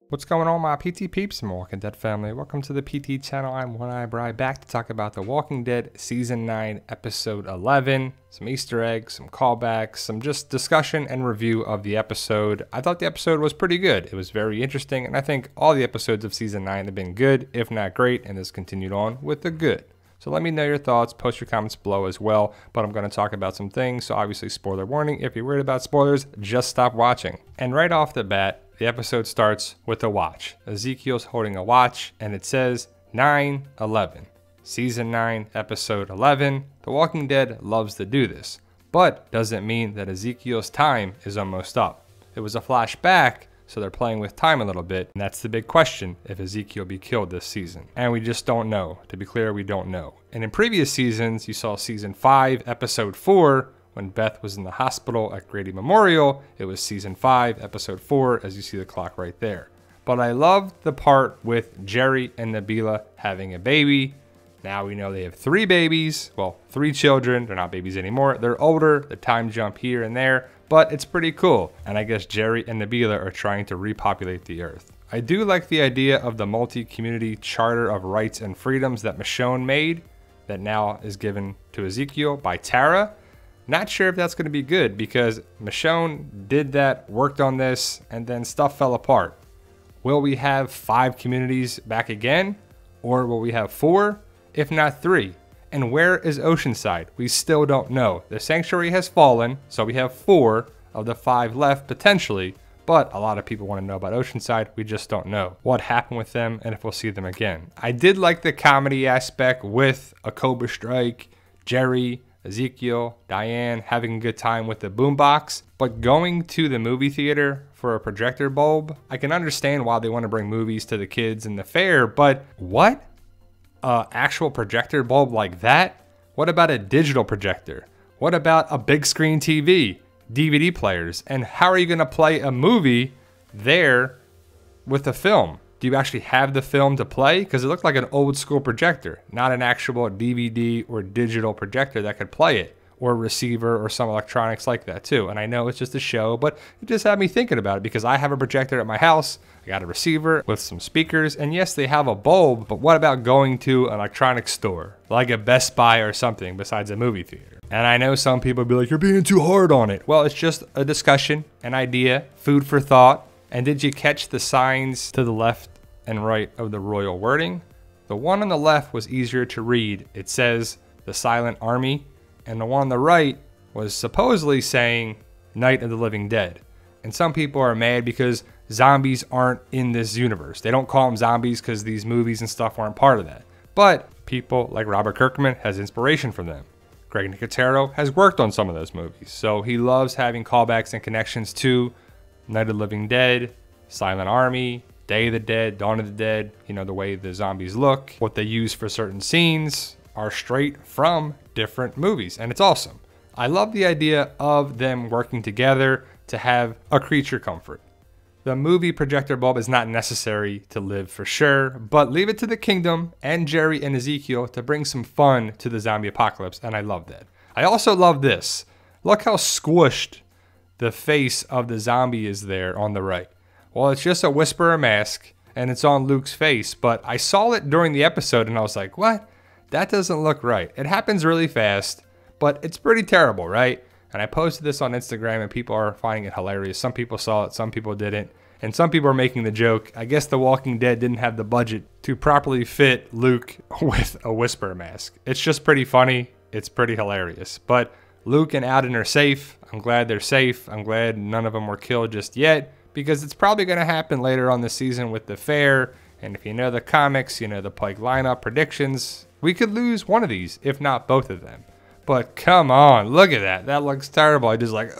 What's going on, my PT peeps and Walking Dead family? Welcome to the PT channel. I'm One Eye Bri, back to talk about The Walking Dead Season 9, Episode 11. Some Easter eggs, some callbacks, some just discussion and review of the episode. I thought the episode was pretty good. It was very interesting, and I think all the episodes of Season 9 have been good, if not great, and has continued on with the good. So let me know your thoughts, post your comments below as well, but I'm going to talk about some things, so obviously spoiler warning. If you're worried about spoilers, just stop watching. And right off the bat, the episode starts with a watch. Ezekiel's holding a watch, and it says 9/11. Season 9, Episode 11. The Walking Dead loves to do this, but doesn't mean that Ezekiel's time is almost up. It was a flashback, so they're playing with time a little bit, and that's the big question, if Ezekiel be killed this season. And we just don't know. To be clear, we don't know. And in previous seasons, you saw Season 5, Episode 4, when Beth was in the hospital at Grady Memorial. It was Season 5, Episode 4, as you see the clock right there. But I loved the part with Jerry and Nabila having a baby. Now we know they have 3 babies, well, 3 children. They're not babies anymore. They're older, the time jump here and there, but it's pretty cool. And I guess Jerry and Nabila are trying to repopulate the earth. I do like the idea of the multi-community charter of rights and freedoms that Michonne made, that now is given to Ezekiel by Tara. Not sure if that's going to be good, because Michonne did that, worked on this, and then stuff fell apart. Will we have 5 communities back again? Or will we have 4, if not 3? And where is Oceanside? We still don't know. The sanctuary has fallen, so we have 4 of the 5 left potentially, but a lot of people want to know about Oceanside. We just don't know what happened with them and if we'll see them again. I did like the comedy aspect with a Cobra Strike, Jerry, Ezekiel, Diane having a good time with the boombox, but going to the movie theater for a projector bulb, I can understand why they want to bring movies to the kids in the fair, but what? Actual projector bulb like that? What about a digital projector? What about a big screen TV, DVD players? And how are you going to play a movie there with a film? Do you actually have the film to play? Because it looked like an old school projector, not an actual DVD or digital projector that could play it, or receiver or some electronics like that too. And I know it's just a show, but it just had me thinking about it, because I have a projector at my house. I got a receiver with some speakers, and yes, they have a bulb, but what about going to an electronics store, like a Best Buy or something besides a movie theater? And I know some people be like, you're being too hard on it. Well, it's just a discussion, an idea, food for thought. And did you catch the signs to the left and right of the royal wording? The one on the left was easier to read. It says the Silent Army, and the one on the right was supposedly saying Night of the Living Dead. And some people are mad because zombies aren't in this universe. They don't call them zombies because these movies and stuff aren't part of that. But people like Robert Kirkman has inspiration from them. Greg Nicotero has worked on some of those movies, so he loves having callbacks and connections to Night of the Living Dead, Silent Army, Day of the Dead, Dawn of the Dead. You know, the way the zombies look, what they use for certain scenes are straight from different movies, and it's awesome. I love the idea of them working together to have a creature comfort. The movie projector bulb is not necessary to live for sure, but leave it to the kingdom and Jerry and Ezekiel to bring some fun to the zombie apocalypse, and I love that. I also love this. Look how squished the face of the zombie is there on the right. Well, it's just a Whisperer mask, and it's on Luke's face, but I saw it during the episode, and I was like, what? That doesn't look right. It happens really fast, but it's pretty terrible, right? And I posted this on Instagram, and people are finding it hilarious. Some people saw it, some people didn't, and some people are making the joke. I guess The Walking Dead didn't have the budget to properly fit Luke with a Whisperer mask. It's just pretty funny. It's pretty hilarious. But Luke and Alden are safe. I'm glad they're safe. I'm glad none of them were killed just yet, because it's probably going to happen later on this season with the fair. And if you know the comics, you know the Pike lineup predictions, we could lose one of these, if not both of them. But come on, look at that. That looks terrible. I just like,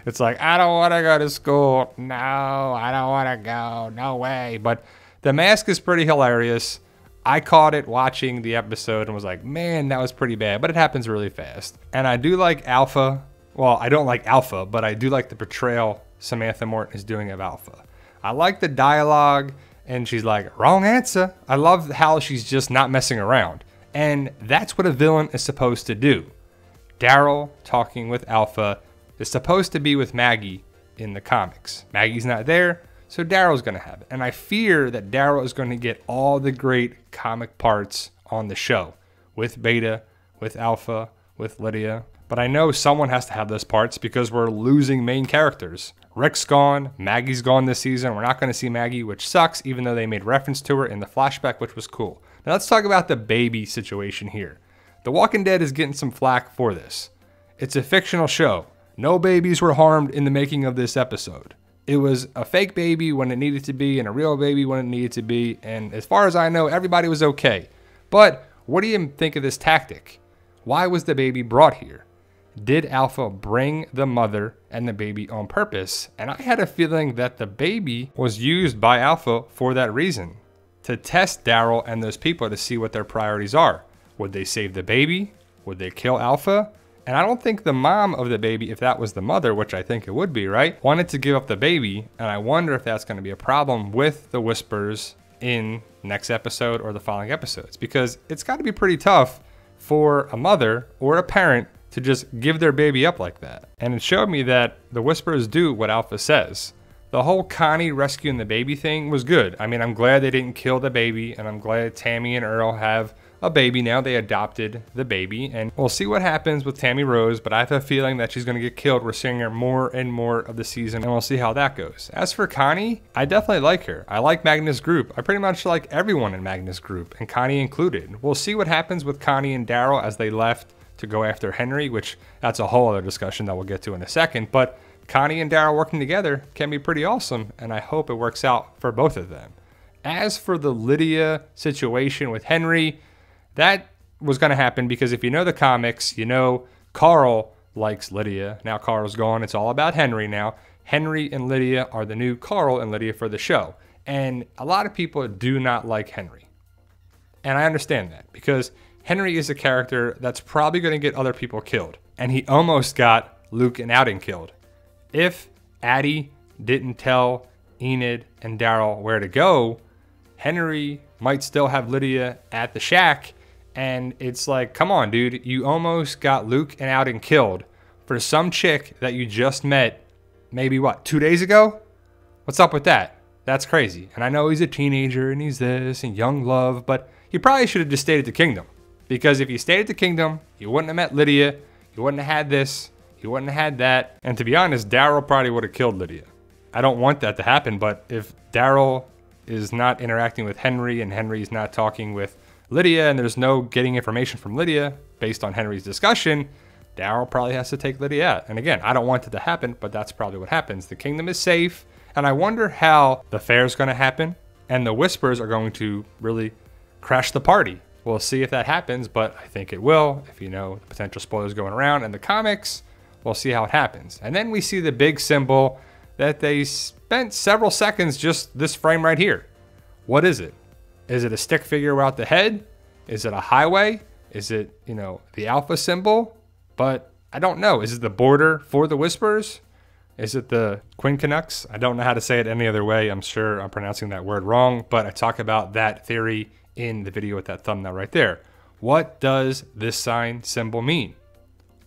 it's like, I don't want to go to school. No, I don't want to go. No way. But the mask is pretty hilarious. I caught it watching the episode and was like, man, that was pretty bad. But it happens really fast. And I do like Alpha. Well, I don't like Alpha, but I do like the portrayal Samantha Morton is doing of Alpha. I like the dialogue, and she's like, wrong answer. I love how she's just not messing around. And that's what a villain is supposed to do. Daryl talking with Alpha is supposed to be with Maggie in the comics. Maggie's not there, So Daryl's going to have it. And I fear that Daryl is going to get all the great comic parts on the show with Beta, with Alpha, with Lydia. But I know someone has to have those parts because we're losing main characters. Rick's gone. Maggie's gone this season. We're not going to see Maggie, which sucks, even though they made reference to her in the flashback, which was cool. Now let's talk about the baby situation here. The Walking Dead is getting some flack for this. It's a fictional show. No babies were harmed in the making of this episode. It was a fake baby when it needed to be and a real baby when it needed to be. And as far as I know, everybody was okay. But what do you think of this tactic? Why was the baby brought here? Did Alpha bring the mother and the baby on purpose? And I had a feeling that the baby was used by Alpha for that reason. To test Daryl and those people to see what their priorities are. Would they save the baby? Would they kill Alpha? And I don't think the mom of the baby, if that was the mother, which I think it would be, right, wanted to give up the baby. And I wonder if that's going to be a problem with the Whispers in next episode or the following episodes. Because it's got to be pretty tough for a mother or a parent to just give their baby up like that. And it showed me that the Whispers do what Alpha says. The whole Connie rescuing the baby thing was good. I mean, I'm glad they didn't kill the baby, and I'm glad Tammy and Earl have a baby now. They adopted the baby, and we'll see what happens with Tammy Rose, but I have a feeling that she's going to get killed. We're seeing her more and more of the season, and we'll see how that goes. As for Connie, I definitely like her. I like Magnus Group. I pretty much like everyone in Magnus Group, and Connie included. We'll see what happens with Connie and Daryl as they left to go after Henry, which that's a whole other discussion that we'll get to in a second, but Connie and Daryl working together can be pretty awesome, and I hope it works out for both of them. As for the Lydia situation with Henry, that was going to happen because if you know the comics, you know Carl likes Lydia. Now Carl's gone. It's all about Henry now. Henry and Lydia are the new Carl and Lydia for the show. And a lot of people do not like Henry. And I understand that because Henry is a character that's probably going to get other people killed. And he almost got Luke and Alden killed. If Addie didn't tell Enid and Daryl where to go, Henry might still have Lydia at the shack. And it's like, come on, dude, you almost got Luke and Alden killed for some chick that you just met maybe, what, 2 days ago? What's up with that? That's crazy. And I know he's a teenager and he's this and young love, but you probably should have just stayed at the kingdom. Because if you stayed at the kingdom, you wouldn't have met Lydia, you wouldn't have had this, you wouldn't have had that. And to be honest, Daryl probably would have killed Lydia. I don't want that to happen, but if Daryl is not interacting with Henry and Henry's not talking with Lydia and there's no getting information from Lydia based on Henry's discussion, Daryl probably has to take Lydia out. And again, I don't want it to happen, but that's probably what happens. The kingdom is safe, and I wonder how the fair is going to happen and the Whispers are going to really crash the party. We'll see if that happens, but I think it will. If you know the potential spoilers going around in the comics, we'll see how it happens. And then we see the big symbol that they spent several seconds just this frame right here. What is it? Is it a stick figure without the head? Is it a highway? Is it, you know, the Alpha symbol? But I don't know. Is it the border for the Whispers? Is it the Quinn Canucks? I don't know how to say it any other way. I'm sure I'm pronouncing that word wrong, but I talk about that theory in the video with that thumbnail right there. What does this sign symbol mean?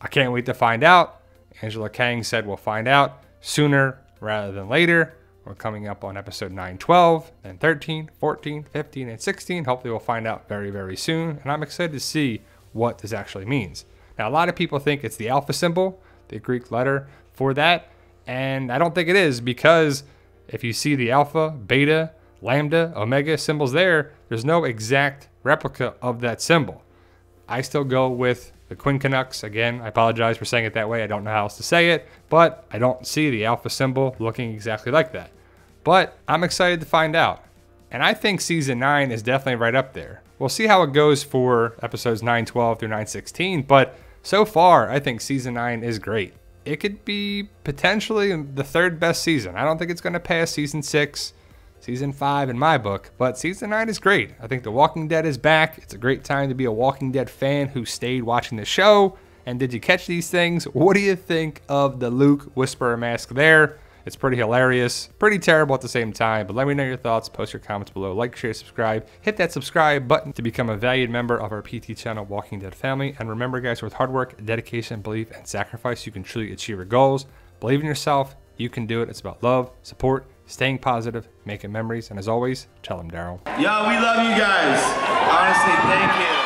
I can't wait to find out. Angela Kang said we'll find out sooner rather than later. We're coming up on episode 9, 12, then 13, 14, 15, and 16. Hopefully we'll find out very, very soon. And I'm excited to see what this actually means. Now, a lot of people think it's the Alpha symbol, the Greek letter for that. And I don't think it is, because if you see the Alpha, Beta, Lambda, Omega symbols there, there's no exact replica of that symbol. I still go with the Quinn Canucks. Again, I apologize for saying it that way. I don't know how else to say it, but I don't see the Alpha symbol looking exactly like that. But I'm excited to find out. And I think season 9 is definitely right up there. We'll see how it goes for episodes 9, 12 through 9, 16. But so far, I think season 9 is great. It could be potentially the third best season. I don't think it's going to pass season 6, season 5 in my book, but season 9 is great. I think The Walking Dead is back. It's a great time to be a Walking Dead fan who stayed watching the show. And did you catch these things? What do you think of the Luke Whisperer mask there? It's pretty hilarious, pretty terrible at the same time, but let me know your thoughts. Post your comments below. Like, share, subscribe. Hit that subscribe button to become a valued member of our PT channel, Walking Dead family. And remember, guys, with hard work, dedication, belief, and sacrifice, you can truly achieve your goals. Believe in yourself. You can do it. It's about love, support, staying positive, making memories, and as always, tell them, Daryl. Yo, we love you guys. Honestly, thank you.